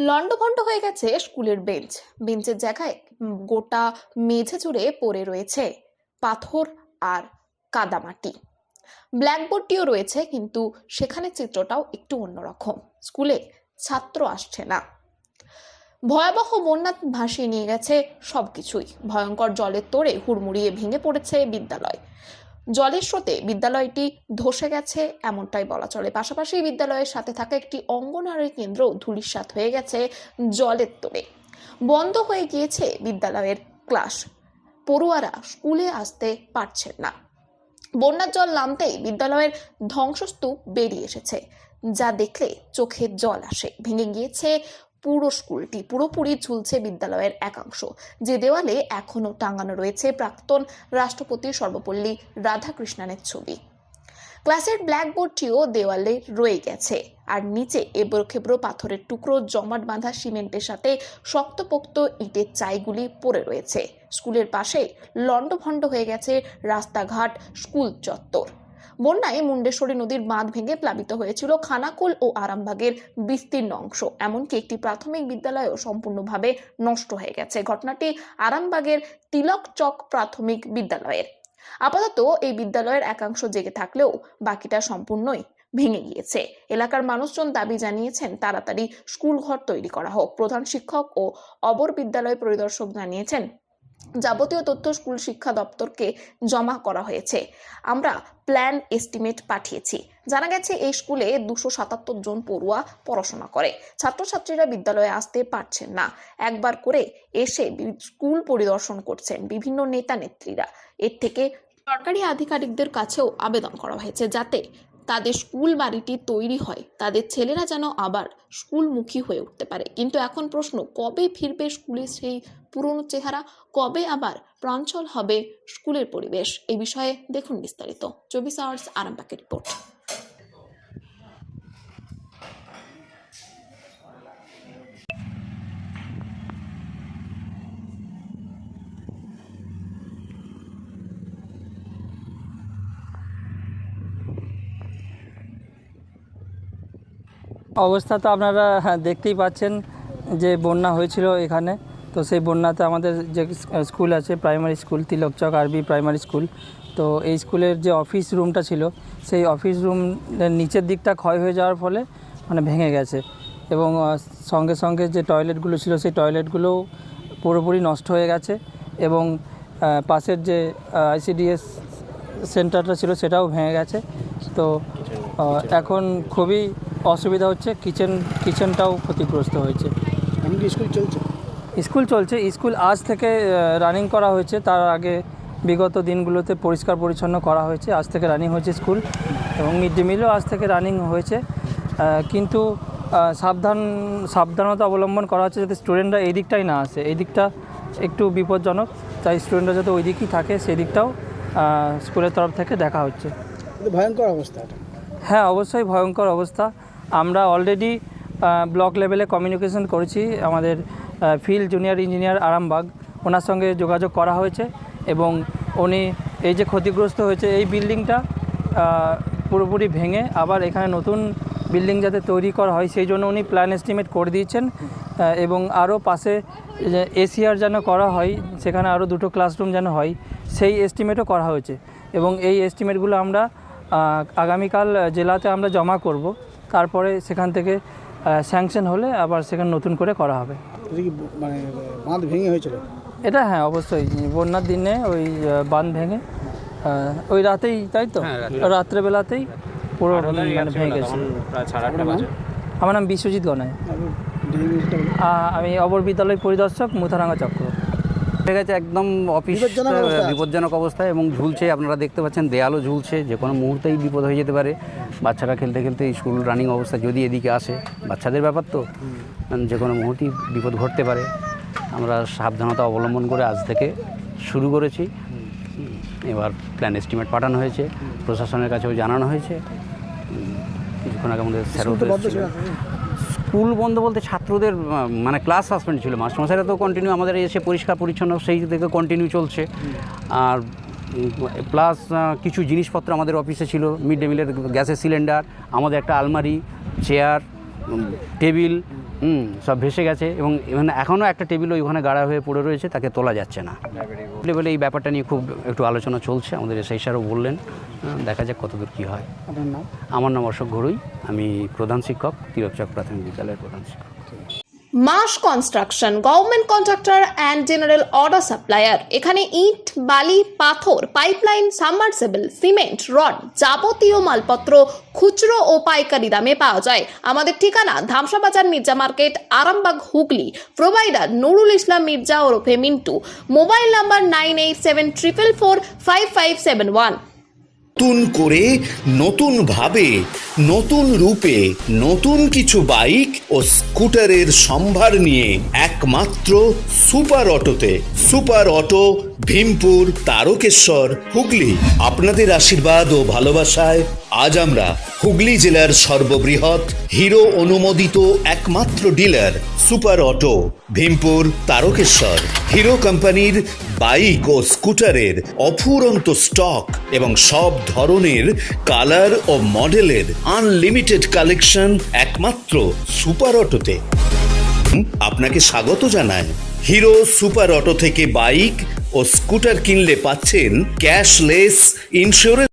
লন্ডভন্ড হয়ে গেছে স্কুলের বেঞ্চ। বেঞ্চের জায়গায় গোটা মেঝে জুড়ে পড়ে রয়েছে পাথর আর কাদামাটি। ব্ল্যাকবোর্ডটিও রয়েছে, কিন্তু সেখানে চিত্রটাও একটু অন্যরকম। স্কুলে ছাত্র আসছে না। ভয়াবহ বন্যা ভাসিয়ে নিয়ে গেছে সবকিছুই। ভয়ঙ্কর জলের তোড়ে হুড়মুড়িয়ে ভেঙে পড়েছে বিদ্যালয়। জলের স্রোতে বিদ্যালয়টি ধসে গেছে এমনটাই বলা চলে। পাশাপাশি বিদ্যালয়ের সাথে থাকা একটি অঙ্গনওয়াড়ি কেন্দ্র ধূলিসাৎ হয়ে গেছে জলের তোড়ে। বন্ধ হয়ে গিয়েছে বিদ্যালয়ের ক্লাস। পড়ুয়ারা স্কুলে আসতে পারছেন না। বন্যার জল নামতেই বিদ্যালয়ের ধ্বংসস্তূপ বেরিয়ে এসেছে, যা দেখলে চোখে জল আসে। ভেঙে গিয়েছে পুরো স্কুলটি, পুরোপুরি ঝুলছে বিদ্যালয়ের একাংশ। যে দেওয়ালে এখনো টাঙানো রয়েছে প্রাক্তন রাষ্ট্রপতি সর্বপল্লী রাধাকৃষ্ণনের ছবি। ক্লাসের ব্ল্যাকবোর্ডটিও দেওয়ালে রয়ে গেছে, আর নিচে এবড়োখেবড়ো পাথরের টুকরো, জমাট বাঁধা সিমেন্টের সাথে শক্তপোক্ত ইটের চাইগুলি পড়ে রয়েছে। স্কুলের পাশে লন্ডভন্ড হয়ে গেছে রাস্তাঘাট, স্কুল চত্বর। বন্যায় মুন্ডেশ্বরী নদীর বাঁধ ভেঙে প্লাবিত হয়েছিল খানাকুল ও আরামবাগের বিস্তীর্ণ অংশ। এমনকি একটি প্রাথমিক বিদ্যালয়ও সম্পূর্ণভাবে নষ্ট হয়ে গেছে। ঘটনাটি আরামবাগের তিলক চক প্রাথমিক বিদ্যালয়ের। আপাতত এই বিদ্যালয়ের একাংশ জেগে থাকলেও বাকিটা সম্পূর্ণই ভেঙে গিয়েছে। এলাকার মানুষজন দাবি জানিয়েছেন তাড়াতাড়ি স্কুল ঘর তৈরি করা হোক। প্রধান শিক্ষক ও অবর বিদ্যালয় পরিদর্শক জানিয়েছেন যাবতীয় তথ্য স্কুল শিক্ষা দপ্তরকে জমা করা হয়েছে। আমরা প্ল্যান এস্টিমেট পাঠিয়েছি। জানা গেছে এই স্কুলে 277 জন পড়ুয়া পড়াশোনা করে। ছাত্রছাত্রীরা বিদ্যালয়ে আসতে পারছেন না। একবার করে এসে স্কুল পরিদর্শন করছেন বিভিন্ন নেতা নেত্রীরা। এর থেকে সরকারি আধিকারিকদের কাছেও আবেদন করা হয়েছে যাতে তাদের স্কুল বাড়িটি তৈরি হয়, তাদের ছেলেরা যেন আবার স্কুলমুখী হয়ে উঠতে পারে। কিন্তু এখন প্রশ্ন, কবে ফিরবে স্কুলের সেই পুরনো চেহারা? কবে আবার প্রাঞ্চল হবে স্কুলের পরিবেশ? এই বিষয়ে দেখুন বিস্তারিত 24 আওয়ার্স আরামবাগের রিপোর্ট। অবস্থা তো আপনারা দেখতেই পাচ্ছেন যে বন্যা হয়েছিল এখানে। তো সেই বন্যাতে আমাদের যে স্কুল আছে, প্রাইমারি স্কুল তিলক চক আরবি প্রাইমারি স্কুল, তো এই স্কুলের যে অফিস রুমটা ছিল সেই অফিস রুমের নিচের দিকটা ক্ষয় হয়ে যাওয়ার ফলে ভেঙে গেছে। এবং সঙ্গে সঙ্গে যে টয়লেটগুলো ছিল সেই টয়লেটগুলোও পুরোপুরি নষ্ট হয়ে গেছে। এবং পাশের যে ICDS সেন্টারটা ছিল সেটাও ভেঙে গেছে। তো এখন খুবই অসুবিধা হচ্ছে। কিচেনটাও ক্ষতিগ্রস্ত হয়েছে। স্কুল চলছে। স্কুল আজ থেকে রানিং করা হয়েছে। তার আগে বিগত দিনগুলোতে পরিষ্কার পরিচ্ছন্ন করা হয়েছে। আজ থেকে রানিং হয়েছে স্কুল, এবং মিড ডে মিলও আজ থেকে রানিং হয়েছে। কিন্তু সাবধানতা অবলম্বন করা হচ্ছে যাতে স্টুডেন্টরা এই দিকটাই না আসে। এই দিকটা একটু বিপজ্জনক, তাই স্টুডেন্টরা যাতে ওই দিকই থাকে সেই দিকটাও স্কুলের তরফ থেকে দেখা হচ্ছে। ভয়ঙ্কর অবস্থা। হ্যাঁ, অবশ্যই ভয়ঙ্কর অবস্থা। আমরা অলরেডি ব্লক লেভেলে কমিউনিকেশন করেছি। আমাদের ফিল্ড জুনিয়র ইঞ্জিনিয়ার আরামবাগ, ওনার সঙ্গে যোগাযোগ করা হয়েছে, এবং উনি এই যে ক্ষতিগ্রস্ত হয়েছে এই বিল্ডিংটা পুরোপুরি ভেঙে আবার এখানে নতুন বিল্ডিং যাতে তৈরি করা হয় সেই জন্য উনি প্ল্যান এস্টিমেট করে দিয়েছেন। এবং আরও পাশে এসিআর যেন করা হয়, সেখানে আরও 2টো ক্লাসরুম যেন হয়, সেই এস্টিমেটও করা হয়েছে। এবং এই এস্টিমেটগুলো আমরা আগামীকাল জেলাতে আমরা জমা করব। তারপরে সেখান থেকে স্যাংশন হলে আবার সেখানে নতুন করে করা হবে। মানে বাঁধ ভেঙে হয়েছিল এটা? হ্যাঁ, অবশ্যই। বন্যার দিনে ওই বাঁধ ভেঙে ওই রাতেই, তাই তো, রাত্রেবেলাতেই পুরো ভেঙে গেছে। আমার নাম বিশ্বজিৎ গনাই। আমি অবর বিদ্যালয় পরিদর্শক, মুথারাঙ্গা চক্র। হয়ে গেছে একদম অফিস বিপজ্জনক অবস্থায়, এবং ঝুলছে। আপনারা দেখতে পাচ্ছেন দেয়ালও ঝুলছে। যে কোনো মুহূর্তেই বিপদ হয়ে যেতে পারে। বাচ্চারা খেলতে খেলতে স্কুল রানিং অবস্থায় যদি এদিকে আসে, বাচ্চাদের ব্যাপার তো যে কোনো মুহূর্তেই বিপদ ঘটতে পারে। আমরা সাবধানতা অবলম্বন করে আজ থেকে শুরু করেছি। এবার প্ল্যান এস্টিমেট পাঠানো হয়েছে, প্রশাসনের কাছেও জানানো হয়েছে। কিছুক্ষণ আগে আমাদের স্যারও স্কুল বন্ধ বলতে ছাত্রদের ক্লাস সাসপেন্ড ছিল। মাস্টারমশাইরা তো কন্টিনিউ আমাদের এসে পরিষ্কার পরিচ্ছন্ন সেই থেকে কন্টিনিউ চলছে। আর প্লাস কিছু জিনিসপত্র আমাদের অফিসে ছিল, মিড ডে মিলের গ্যাসের সিলিন্ডার, আমাদের একটা আলমারি, চেয়ার, টেবিল, সব ভেসে গেছে এবং এখনও একটা টেবিল ওইখানে গাড়া হয়ে পড়ে রয়েছে, তাকে তোলা যাচ্ছে না। লেভেলে এই ব্যাপারটা নিয়ে খুব একটু আলোচনা চলছে, আমাদের এসআই স্যারও বললেন, দেখা যাক কতদূর কী হয়। আপনার নাম? আমার নাম অশোক ঘরুই, আমি প্রধান শিক্ষক, তিলকচক প্রাথমিক বিদ্যালয়ের প্রধান শিক্ষক। মাস construction, government contractor and general order supplier. এখানে ইট, বালি, পাথর, পাইপলাইন, সাবমার্সিবল, সিমেন্ট, রড, যাবতীয় মালপত্র খুচরো ও পাইকারি দামে পাওয়া যায়। আমাদের ঠিকানা ধামসা বাজার, মির্জা মার্কেট, আরামবাগ, হুগলি। প্রোভাইডার নুরুল ইসলাম মির্জা ওরফে মিন্টু। Mobile number 9874445571। নতুন করে, নতুন ভাবে, নতুন রূপে, নতুন কিছু বাইক ও স্কুটারের সম্ভার নিয়ে একমাত্র সুপার অটোতে। Super auto, Bhimpur, Tarakeswar, Hooghly. আপনাদের আশীর্বাদ ও ভালোবাসায় আজ আমরা হুগলি জেলার সর্ববৃহৎ হিরো অনুমোদিত একমাত্র dealer super auto, Bhimpur, Tarakeswar. Hero কোম্পানির বাইক ও স্কুটারের অফুরন্ত স্টক এবং সব ধরনের কালার ও মডেলের আনলিমিটেড কালেকশন একমাত্র সুপার অটোতে। আপনাকে স্বাগত জানায়। হিরো সুপার অটো থেকে বাইক ও স্কুটার কিনলে পাচ্ছেন ক্যাশলেস ইন্স্যুরেন্স।